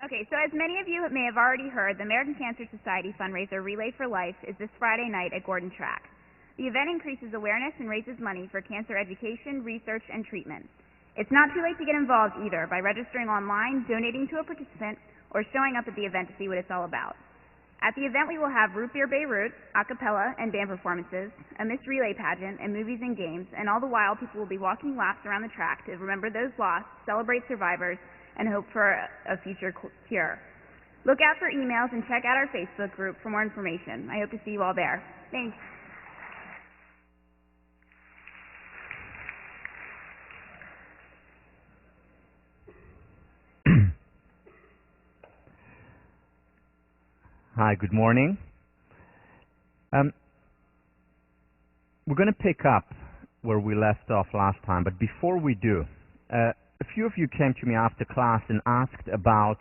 Okay, so as many of you may have already heard, the American Cancer Society fundraiser Relay for Life is this Friday night at Gordon Track. The event increases awareness and raises money for cancer education, research, and treatment. It's not too late to get involved either by registering online, donating to a participant, or showing up at the event to see what it's all about. At the event, we will have Root Beer Beirut, a cappella, and band performances, a Miss Relay pageant, and movies and games, and all the while people will be walking laps around the track to remember those lost, celebrate survivors, and hope for a future cure. Look out for emails and check out our Facebook group for more information. I hope to see you all there. Thanks. Hi, good morning. We're going to pick up where we left off last time, but before we do, a few of you came to me after class and asked about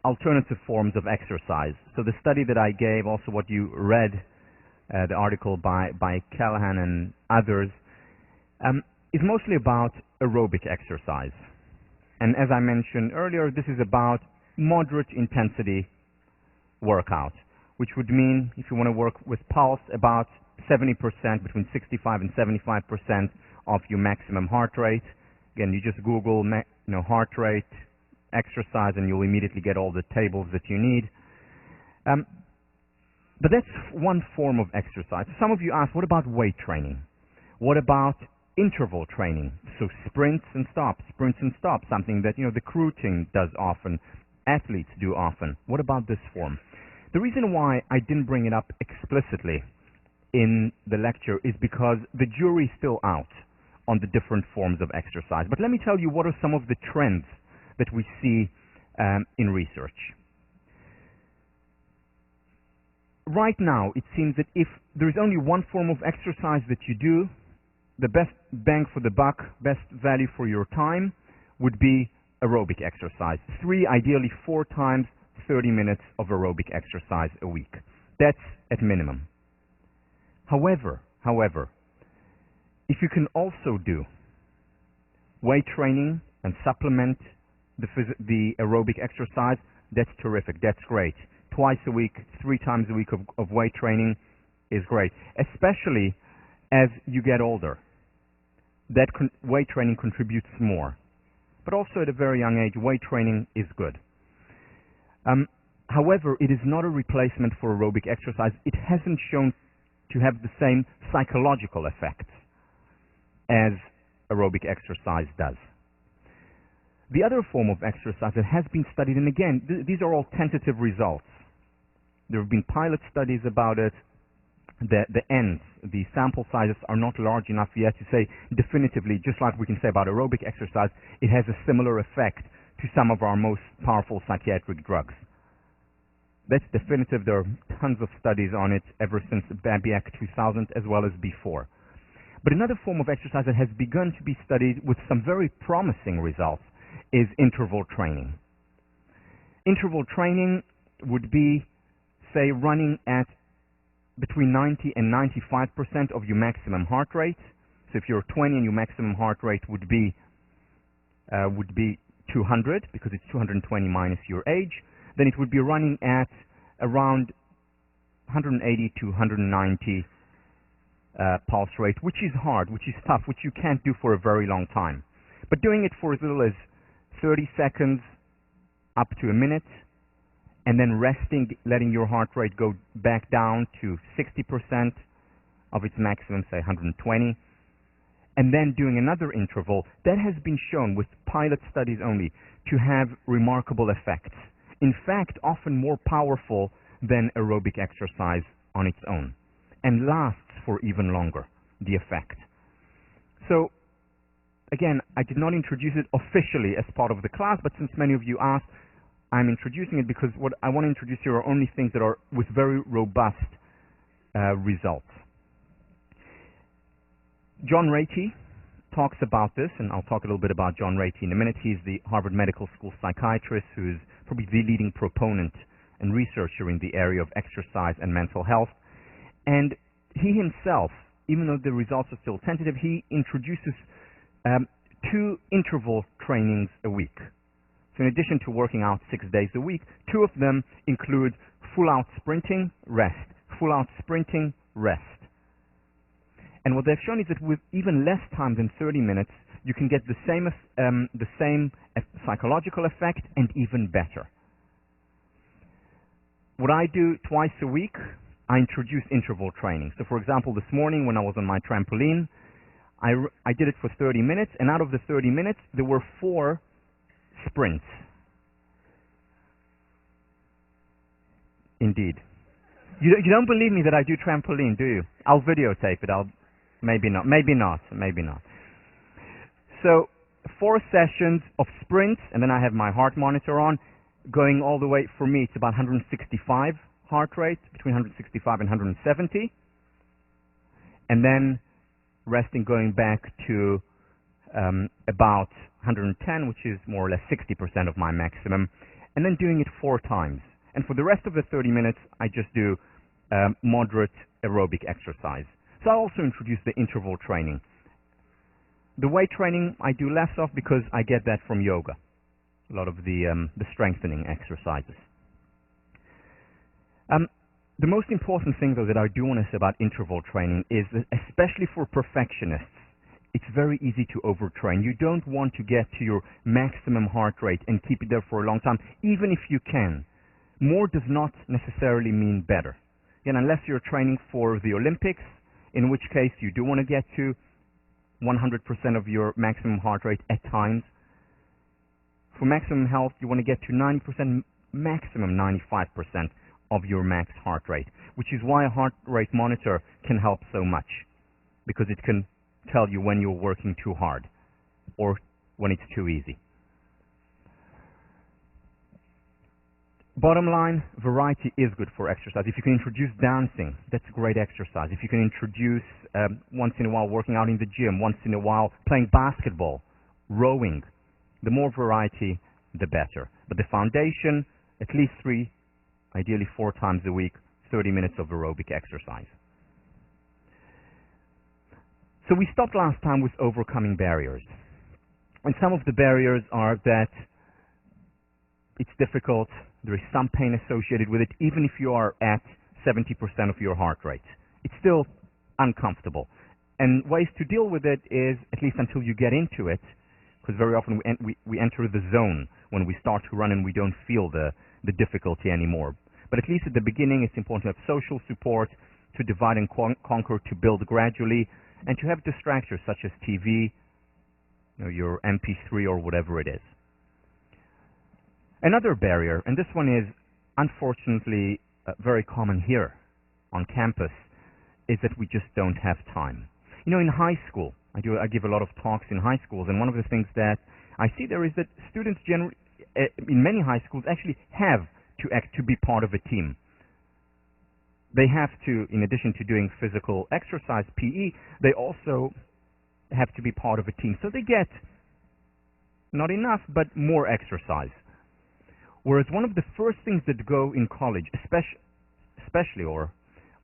alternative forms of exercise. So the study that I gave, also what you read, the article by Callahan and others, is mostly about aerobic exercise. And as I mentioned earlier, this is about moderate intensity workout, which would mean, if you want to work with pulse, about 70%, between 65 and 75% of your maximum heart rate. Again, you just Google heart rate exercise and you'll immediately get all the tables that you need. But that's one form of exercise. Some of you ask, what about weight training? What about interval training? So sprints and stops, something that the crew team does often, athletes do often. What about this form? The reason why I didn't bring it up explicitly in the lecture is because the jury's still out on the different forms of exercise. But let me tell you what are some of the trends that we see in research. Right now, it seems that if there is only one form of exercise that you do, the best bang for the buck, best value for your time would be aerobic exercise. 3, ideally 4 times 30 minutes of aerobic exercise a week. That's at minimum. However, if you can also do weight training and supplement the aerobic exercise, that's terrific, that's great. Twice a week, 3 times a week of weight training is great, especially as you get older. That weight training contributes more. But also at a very young age, weight training is good. However, it is not a replacement for aerobic exercise. It hasn't shown to have the same psychological effects as aerobic exercise does. The other form of exercise that has been studied, and again, these are all tentative results. There have been pilot studies about it. The ends, the sample sizes are not large enough yet to say definitively, just like we can say about aerobic exercise, it has a similar effect to some of our most powerful psychiatric drugs. That's definitive. There are tons of studies on it ever since Babiak 2000 as well as before. But another form of exercise that has begun to be studied with some very promising results is interval training. Interval training would be, say, running at between 90 and 95% of your maximum heart rate. So if you're 20 and your maximum heart rate would be 200, because it's 220 minus your age, then it would be running at around 180 to 190 pulse rate, which is hard, which is tough, which you can't do for a very long time. But doing it for as little as 30 seconds up to a minute, and then resting, letting your heart rate go back down to 60% of its maximum, say 120, and then doing another interval, that has been shown with pilot studies only to have remarkable effects. In fact, often more powerful than aerobic exercise on its own, and lasts for even longer, the effect. So, again, I did not introduce it officially as part of the class, but since many of you asked, I'm introducing it because what I want to introduce here are only things that are with very robust results. John Ratey talks about this, and I'll talk a little bit about John Ratey in a minute. He's the Harvard Medical School psychiatrist who's probably the leading proponent and researcher in the area of exercise and mental health. And he himself, even though the results are still tentative, he introduces 2 interval trainings a week. So in addition to working out 6 days a week, 2 of them include full-out sprinting, rest, full-out sprinting, rest. And what they've shown is that with even less time than 30 minutes, you can get the same psychological effect and even better. What I do twice a week, I introduce interval training. So for example, this morning when I was on my trampoline, I did it for 30 minutes, and out of the 30 minutes, there were 4 sprints. Indeed. You don't believe me that I do trampoline, do you? I'll videotape it. Maybe not. So 4 sessions of sprints, and then I have my heart monitor on, going all the way, for me, it's about 165 heart rate, between 165 and 170. And then resting, going back to about 110, which is more or less 60% of my maximum, and then doing it 4 times. And for the rest of the 30 minutes, I just do moderate aerobic exercise. So I also introduce the interval training. The weight training I do less of because I get that from yoga, a lot of the strengthening exercises. The most important thing, though, that I do want to say about interval training is that, especially for perfectionists, it's very easy to overtrain. You don't want to get to your maximum heart rate and keep it there for a long time, even if you can. More does not necessarily mean better. Again, unless you're training for the Olympics, in which case you do want to get to 100% of your maximum heart rate at times. For maximum health, you want to get to 90%, maximum 95% of your max heart rate, which is why a heart rate monitor can help so much, because it can tell you when you're working too hard or when it's too easy. Bottom line, variety is good for exercise. If you can introduce dancing, that's great exercise. If you can introduce once in a while working out in the gym, once in a while playing basketball, rowing, the more variety, the better. But the foundation, at least 3, ideally 4 times a week, 30 minutes of aerobic exercise. So we stopped last time with overcoming barriers. And some of the barriers are that it's difficult, there is some pain associated with it, even if you are at 70% of your heart rate. It's still uncomfortable. And ways to deal with it is, at least until you get into it, because very often we enter the zone when we start to run and we don't feel the difficulty anymore. But at least at the beginning, it's important to have social support, to divide and conquer, to build gradually, and to have distractors such as TV, your MP3 or whatever it is. Another barrier, and this one is unfortunately very common here on campus, is that we just don't have time. In high school, I give a lot of talks in high schools, and one of the things that I see there is that students generally, in many high schools, actually have to be part of a team. They have to, in addition to doing physical exercise, PE, they also have to be part of a team. So they get not enough, but more exercise. Whereas one of the first things that go in college, especially or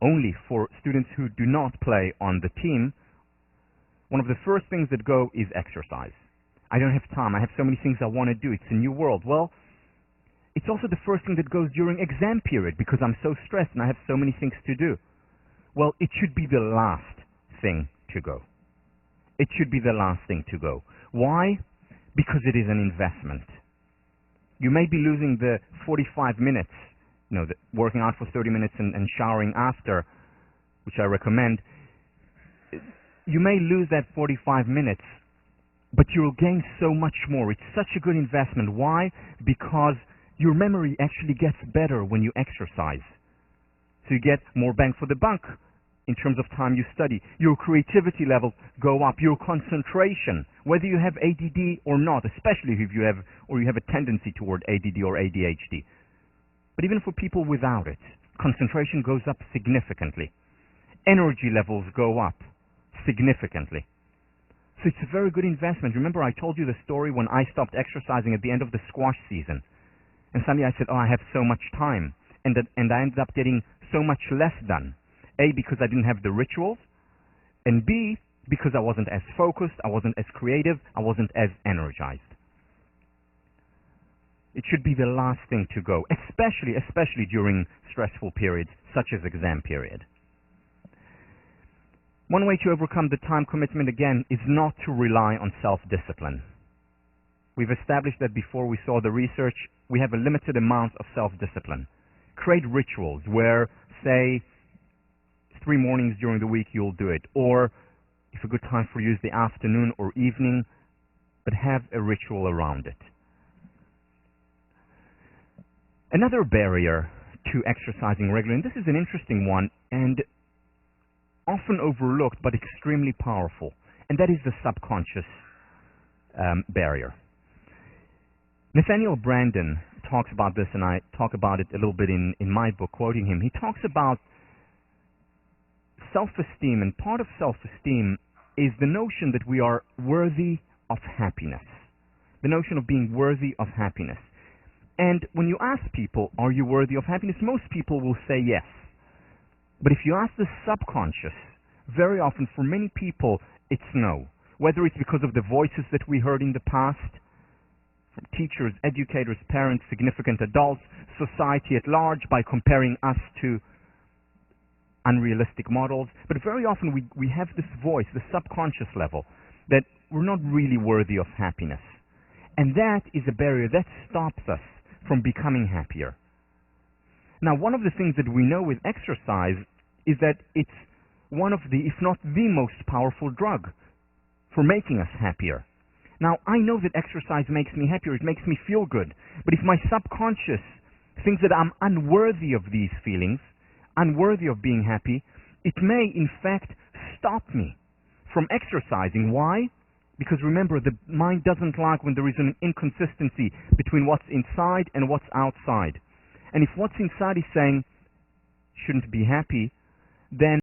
only for students who do not play on the team, one of the first things that go is exercise. I don't have time. I have so many things I want to do. It's a new world. Well, it's also the first thing that goes during exam period because I'm so stressed and I have so many things to do. Well, it should be the last thing to go. It should be the last thing to go. Why? Because it is an investment. You may be losing the 45 minutes, working out for 30 minutes and showering after, which I recommend. You may lose that 45 minutes, but you'll gain so much more. It's such a good investment. Why? Because your memory actually gets better when you exercise. So you get more bang for the buck in terms of time you study. Your creativity levels go up. Your concentration, whether you have ADD or not, especially if you have a tendency toward ADD or ADHD. But even for people without it, concentration goes up significantly. Energy levels go up significantly. So it's a very good investment. Remember I told you the story when I stopped exercising at the end of the squash season. And suddenly I said, I have so much time. And I ended up getting so much less done. A, because I didn't have the rituals, and B, because I wasn't as focused, I wasn't as creative, I wasn't as energized. It should be the last thing to go, especially during stressful periods such as exam period. One way to overcome the time commitment, again, is not to rely on self-discipline. We've established that before. We saw the research. We have a limited amount of self-discipline. Create rituals where, say, 3 mornings during the week you'll do it, or if a good time for you is the afternoon or evening, but have a ritual around it. Another barrier to exercising regularly, and this is an interesting one and often overlooked but extremely powerful, and that is the subconscious barrier. Nathaniel Branden talks about this, and I talk about it a little bit in my book, quoting him. He talks about self-esteem, and part of self-esteem is the notion that we are worthy of happiness, the notion of being worthy of happiness. And when you ask people, are you worthy of happiness, most people will say yes. But if you ask the subconscious, very often for many people, it's no. Whether it's because of the voices that we heard in the past, from teachers, educators, parents, significant adults, society at large, by comparing us to unrealistic models. But very often we have this voice, the subconscious level, that we're not really worthy of happiness. And that is a barrier that stops us from becoming happier. Now, one of the things that we know with exercise is that it's one of the, if not the most powerful drug for making us happier. Now, I know that exercise makes me happier, it makes me feel good, but if my subconscious thinks that I'm unworthy of these feelings, unworthy of being happy, it may, in fact, stop me from exercising. Why? Because remember, the mind doesn't like when there is an inconsistency between what's inside and what's outside. And if what's inside is saying, shouldn't be happy, then